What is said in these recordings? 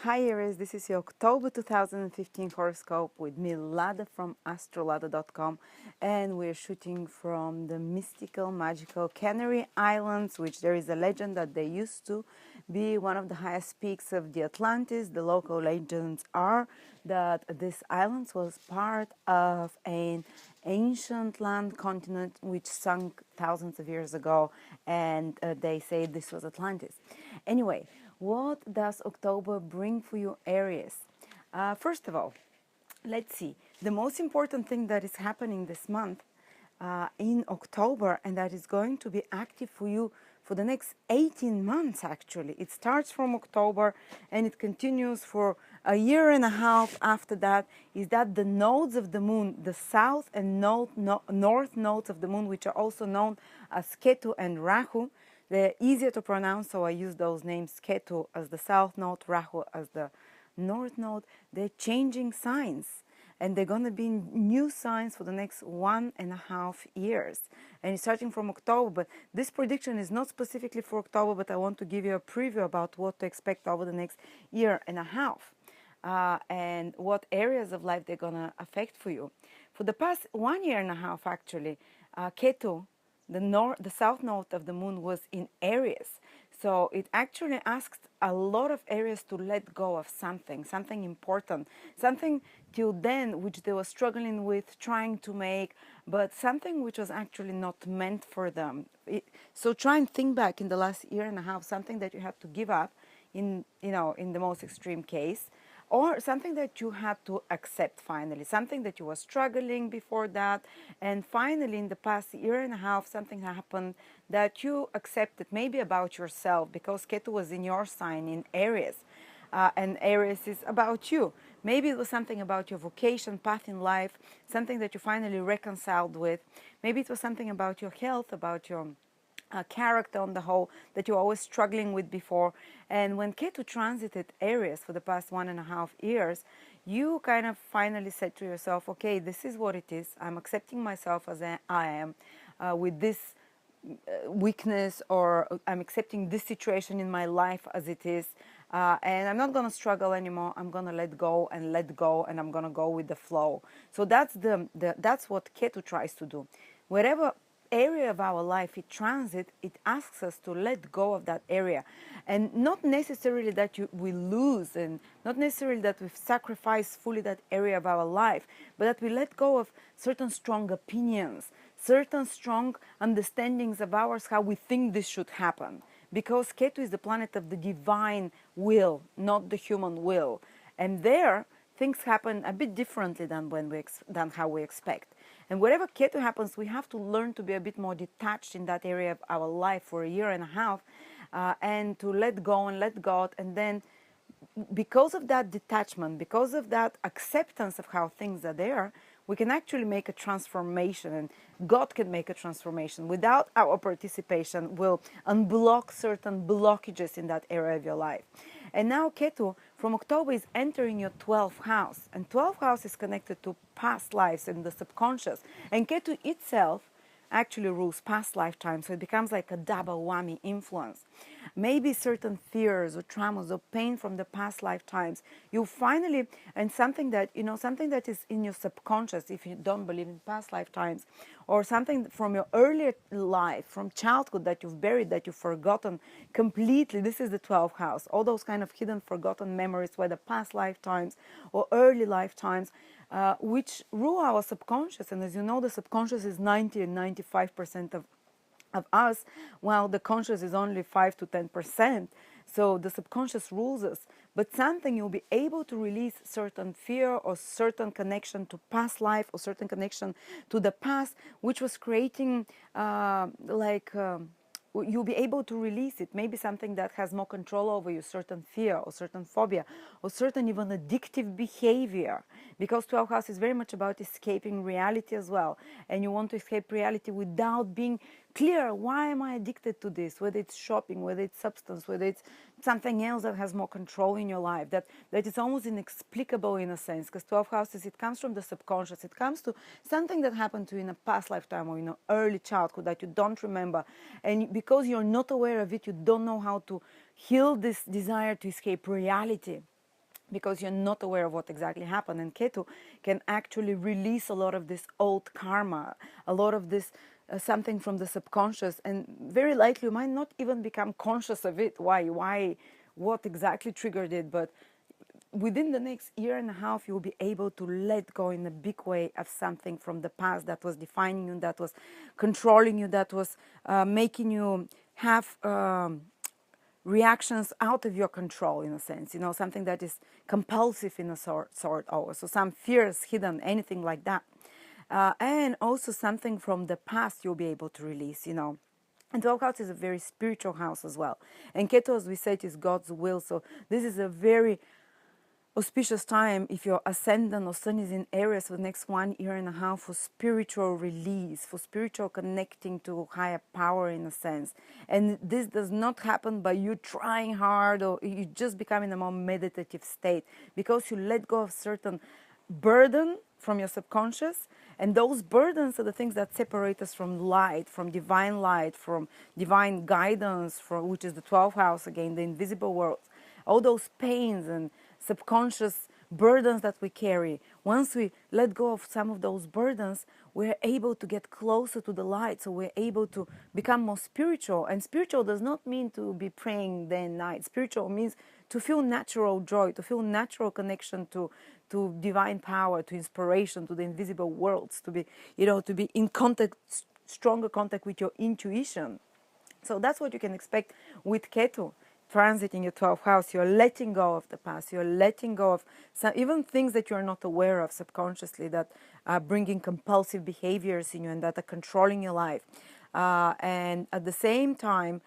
Hi Aries, this is your October 2015 horoscope with me, Lada from astrolada.com, and we're shooting from the mystical, magical Canary Islands, which there is a legend that they used to be one of the highest peaks of the Atlantis. The local legends are that this island was part of an ancient land continent which sunk thousands of years ago, and they say this was Atlantis. Anyway, what does October bring for you, Aries? First of all, let's see. The most important thing that is happening this month in October, and that is going to be active for you for the next 18 months actually. It starts from October and it continues for a year and a half after that, is that the nodes of the moon, the south and north nodes of the moon, which are also known as Ketu and Rahu. They're easier to pronounce, so I use those names, Ketu as the south node, Rahu as the north node. They're changing signs, and they're going to be new signs for the next 1.5 years. And it's starting from October, but this prediction is not specifically for October, but I want to give you a preview about what to expect over the next year and a half, and what areas of life they're going to affect for you. For the past 1 year and a half, actually, Ketu, the south node of the moon, was in Aries. So it actually asked a lot of Aries to let go of something important, something till then which they were struggling with, trying to make, but something which was actually not meant for them. So try and think back in the last year and a half, something that you had to give up in the most extreme case, or something that you had to accept finally, something that you were struggling before that, and finally in the past year and a half something happened that you accepted, maybe about yourself, because Ketu was in your sign in Aries, and Aries is about you. Maybe it was something about your vocation, path in life, something that you finally reconciled with. Maybe it was something about your health, about your character on the whole, that you're always struggling with before. And when Ketu transited Aries for the past 1.5 years, you kind of finally said to yourself, okay, this is what it is. I'm accepting myself as I am, with this weakness, or I'm accepting this situation in my life as it is, and I'm not going to struggle anymore. I'm going to let go, and I'm going to go with the flow. So that's that's what Ketu tries to do. Wherever area of our life it transit, it asks us to let go of that area, and not necessarily that we lose, and not necessarily that we've sacrificed fully that area of our life, but that we let go of certain strong opinions, certain strong understandings of ours, how we think this should happen, because Ketu is the planet of the divine will, not the human will, and there things happen a bit differently than how we expect. And wherever Ketu happens, we have to learn to be a bit more detached in that area of our life for a year and a half, and to let go and let God. And then because of that detachment, because of that acceptance of how things are there, we can actually make a transformation, and God can make a transformation. Without our participation, will unblock certain blockages in that area of your life. And now Ketu from October is entering your 12th house, and 12th house is connected to past lives and the subconscious, and Ketu itself actually rules past lifetimes, so it becomes like a double whammy influence. Maybe certain fears or traumas or pain from the past lifetimes, you finally, and something that is in your subconscious, if you don't believe in past lifetimes, or something from your earlier life, from childhood, that you've buried, that you've forgotten completely. This is the 12th house. All those kind of hidden, forgotten memories, whether past lifetimes or early lifetimes, which rule our subconscious. And as you know, the subconscious is 90 and 95% of us, while the conscious is only 5 to 10%. So the subconscious rules us. But something you'll be able to release certain fear, or certain connection to past life, or certain connection to the past, which was creating you'll be able to release it. Maybe something that has more control over you, certain fear or certain phobia, or certain even addictive behavior, because 12th house is very much about escaping reality as well, and you want to escape reality without being clear, why am I addicted to this, whether it's shopping, whether it's substance, whether it's something else that has more control in your life, that is almost inexplicable in a sense, because 12 houses, it comes from the subconscious, it comes to something that happened to you in a past lifetime, or in an early childhood that you don't remember, and because you're not aware of it, you don't know how to heal this desire to escape reality. because you're not aware of what exactly happened. And Ketu can actually release a lot of this old karma, a lot of this something from the subconscious, and very likely you might not even become conscious of it. Why, what exactly triggered it? But within the next year and a half, you will be able to let go in a big way of something from the past that was defining you, that was controlling you, that was making you have reactions out of your control, in a sense, something that is compulsive in a sort also, some fears hidden, anything like that. And also something from the past you'll be able to release. And 12th house is a very spiritual house as well. And Ketu, as we said, is God's will. So this is a very auspicious time if your ascendant or sun is in Aries for the next 1 year and a half for spiritual release, for spiritual connecting to higher power, in a sense. And this does not happen by you trying hard or you just become in a more meditative state, because you let go of certain burden from your subconscious, and those burdens are the things that separate us from light, from divine guidance, from which is the 12th house, again, the invisible world. All those pains and subconscious burdens that we carry, once we let go of some of those burdens, we're able to get closer to the light. So we're able to become more spiritual. And spiritual does not mean to be praying day and night. Spiritual means to feel natural joy, to feel natural connection to divine power, to inspiration, to the invisible worlds, to be in contact, stronger contact with your intuition. So that's what you can expect with Ketu transiting your 12th house. You're letting go of the past. You're letting go of even things that you're not aware of subconsciously, that are bringing compulsive behaviors in you and that are controlling your life. And at the same time,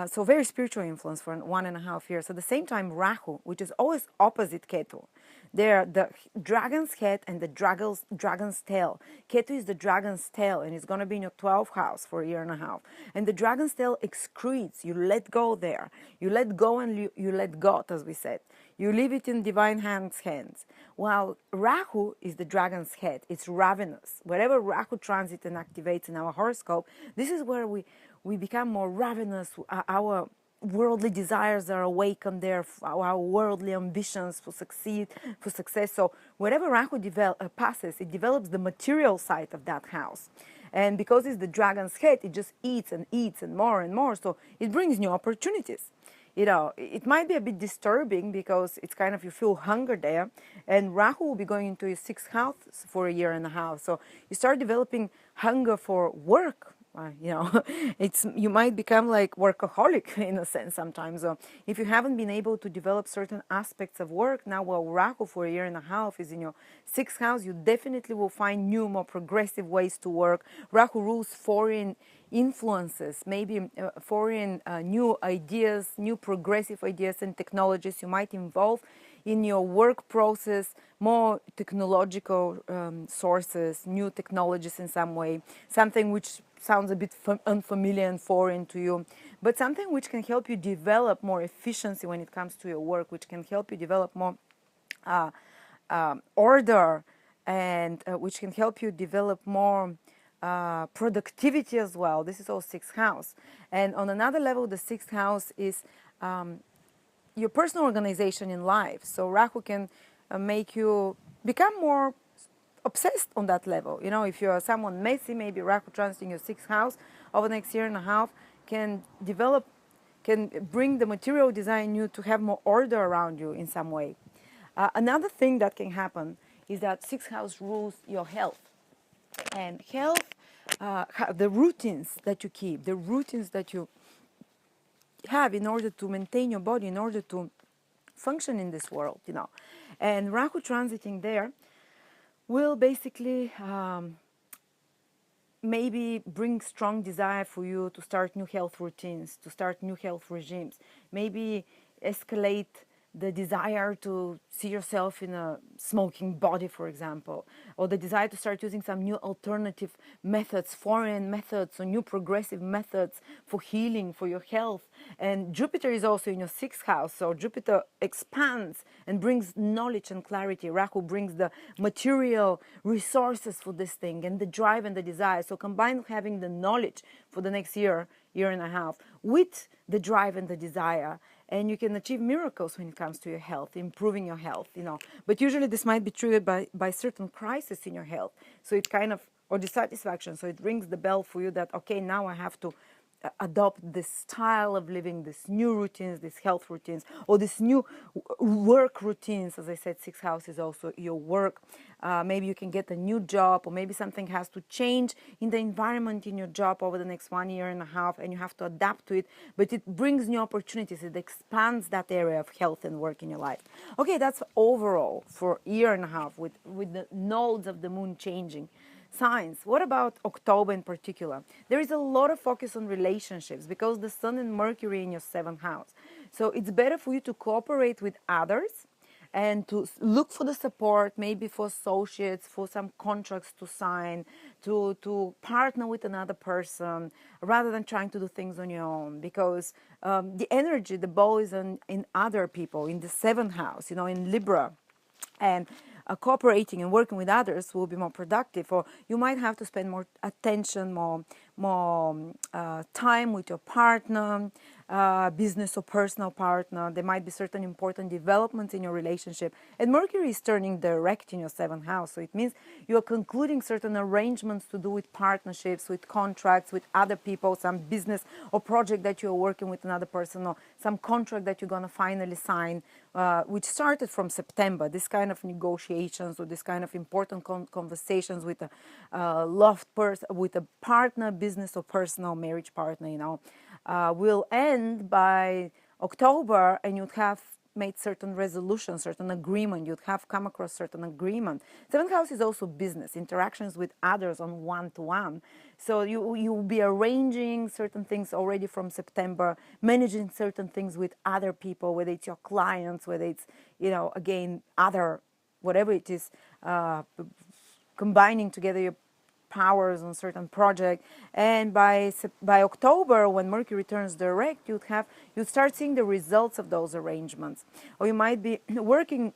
so very spiritual influence for 1.5 years. At the same time, Rahu, which is always opposite Ketu. They're the dragon's head and the dragon's tail. Ketu is the dragon's tail, and it's going to be in your 12th house for 1.5 years. And the dragon's tail excretes. You let go there. You let go and you let God, as we said. You leave it in divine hands. While Rahu is the dragon's head. It's ravenous. Wherever Rahu transits and activates in our horoscope, this is where we become more ravenous. Our worldly desires are awakened there, our worldly ambitions for success. So wherever Rahu passes, it develops the material side of that house. And because it's the dragon's head, it just eats and more. So it brings new opportunities. It might be a bit disturbing because it's kind of, you feel hunger there. And Rahu will be going into your 6th house for 1.5 years. So you start developing hunger for work. You might become like workaholic in a sense sometimes. If you haven't been able to develop certain aspects of work, now while Rahu for 1.5 years is in your 6th house, you definitely will find new, more progressive ways to work. Rahu rules foreign influences, maybe foreign new ideas, new progressive ideas and technologies you might involve in your work process, more technological sources, new technologies in some way, something which sounds a bit unfamiliar and foreign to you, but something which can help you develop more efficiency when it comes to your work, which can help you develop more order, and which can help you develop more productivity as well. This is all 6th house. And on another level, the 6th house is your personal organization in life. So Rahu can make you become more obsessed on that level. If you're someone messy, maybe Rahu transiting your 6th house over the next 1.5 years can bring the material design in you to have more order around you in some way. Another thing that can happen is that 6th house rules your health. And health, the routines that you keep, the routines that you have in order to maintain your body, in order to function in this world, And Rahu transiting there will basically maybe bring strong desire for you to start new health routines, to start new health regimes, maybe escalate the desire to see yourself in a smoking body, for example, or the desire to start using some new alternative methods, foreign methods, or new progressive methods for healing, for your health. And Jupiter is also in your 6th house, so Jupiter expands and brings knowledge and clarity. Rahu brings the material resources for this thing and the drive and the desire. So combine having the knowledge for the next year and a half with the drive and the desire, and you can achieve miracles when it comes to your health, improving your health, But usually this might be triggered by certain crisis in your health. So it kind of, or dissatisfaction. So it rings the bell for you that, okay, now I have to adopt this style of living, this new routines, these health routines, or this new work routines. As I said, sixth house is also your work. Maybe you can get a new job, or maybe something has to change in the environment in your job over the next 1 year and a half, and you have to adapt to it. But it brings new opportunities. It expands that area of health and work in your life. Okay, that's overall for a year and a half with the nodes of the moon changing. Signs. What about October in particular? There is a lot of focus on relationships because the Sun and Mercury in your seventh house. So it's better for you to cooperate with others and to look for the support, maybe for associates, for some contracts to sign, to partner with another person rather than trying to do things on your own. Because the energy, the ball is in other people, in the seventh house, in Libra. And cooperating and working with others will be more productive, or you might have to spend more attention, more time with your partner, business or personal partner. There might be certain important developments in your relationship. And Mercury is turning direct in your seventh house, so it means you are concluding certain arrangements to do with partnerships, with contracts, with other people, some business or project that you're working with another person, or some contract that you're going to finally sign, which started from September. This kind of negotiations or this kind of important conversations with a loved person, with a partner, business or personal marriage partner, will end by October, and you'd have made certain resolutions, certain agreement. You'd have come across certain agreement. Seventh house is also business, interactions with others on one-to-one. So you'll be arranging certain things already from September, managing certain things with other people, whether it's your clients, whether it's, again, other, whatever it is, combining together your powers on certain project. And by October, when Mercury turns direct, you'd start seeing the results of those arrangements. Or you might be working,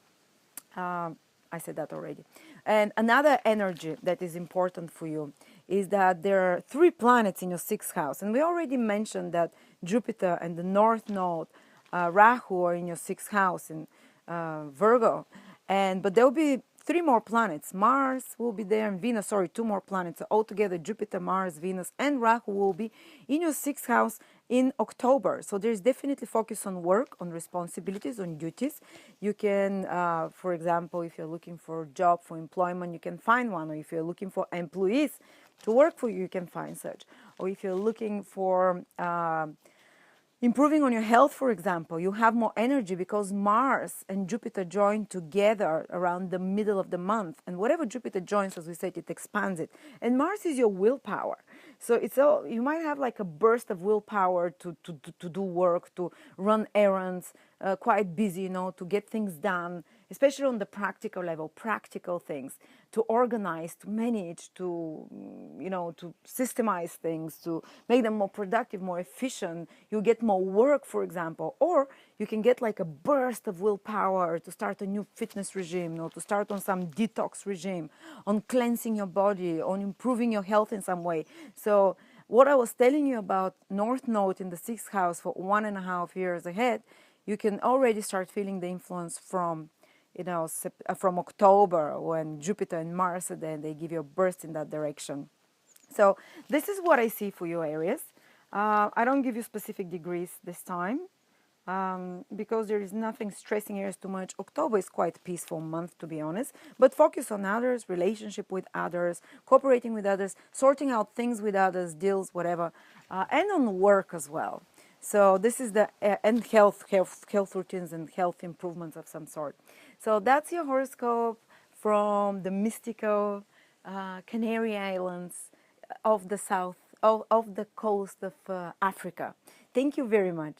I said that already. And another energy that is important for you is that there are 3 planets in your sixth house. And we already mentioned that Jupiter and the North Node, Rahu, are in your sixth house in Virgo. But there will be 3 more planets. Mars will be there, and Venus, 2 more planets. So altogether, Jupiter, Mars, Venus, and Rahu will be in your sixth house in October. So there's definitely focus on work, on responsibilities, on duties. You can, for example, if you're looking for a job, for employment, you can find one. Or if you're looking for employees to work for you, you can find such. Or if you're looking for improving on your health, for example, you have more energy because Mars and Jupiter join together around the middle of the month. And whatever Jupiter joins, as we said, it expands it. And Mars is your willpower. So you might have like a burst of willpower to do work, to run errands, quite busy, to get things done, especially on the practical level, practical things, to organize, to manage, to systemize things, to make them more productive, more efficient. You get more work, for example, or you can get like a burst of willpower to start a new fitness regime, or to start on some detox regime, on cleansing your body, on improving your health in some way. So what I was telling you about North Node in the sixth house for 1.5 years ahead, you can already start feeling the influence from from October, when Jupiter and Mars are there, they give you a burst in that direction. So this is what I see for you, Aries. I don't give you specific degrees this time because there is nothing stressing Aries too much. October is quite a peaceful month, to be honest, but focus on others, relationship with others, cooperating with others, sorting out things with others, deals, whatever, and on work as well. So this is and health routines and health improvements of some sort. So that's your horoscope from the mystical Canary Islands of the south, of the coast of Africa. Thank you very much.